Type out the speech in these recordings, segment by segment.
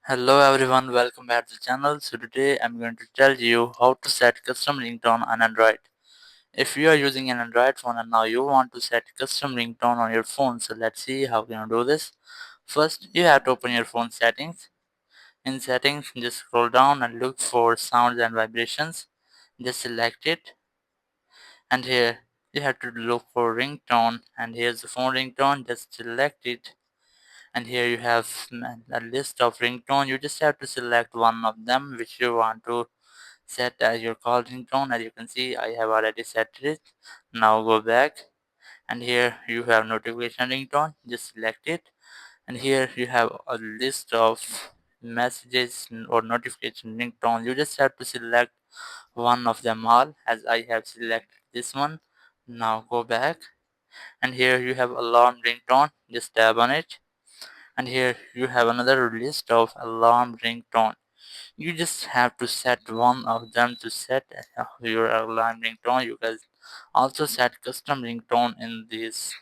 Hello everyone, welcome back to the channel. So today I'm going to tell you how to set custom ringtone on Android. If you are using an Android phone and now you want to set custom ringtone on your phone, so let's see how can you do this. First, you have to open your phone settings. In settings, just scroll down and look for sounds and vibrations. Just select it, and here you have to look for ringtone, and here's the phone ringtone. Just select it, and here you have a list of ringtone. You just have to select one of them which you want to set as your call ringtone. As you can see, I have already set it. Now go back, and here you have notification ringtone. Just select it, and here you have a list of messages or notification ringtone. You just have to select one of them all, as I have selected this one. Now go back, and here you have alarm ringtone. Just tap on it, and here you have another list of alarm ringtone. You just have to set one of them to set your alarm ringtone. You can also set custom ringtone in these,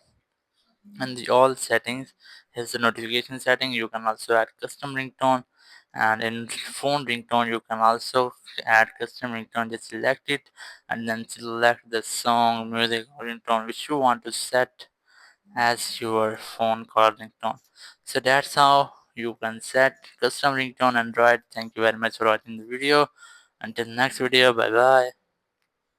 in the all settings. Here's the notification setting. You can also add custom ringtone, and in phone ringtone you can also add custom ringtone. Just select it, and then select the song, music, or ringtone which you want to set as your phone call ringtone. So that's how you can set custom ringtone on Android. Thank you very much for watching the video. Until next video, bye bye.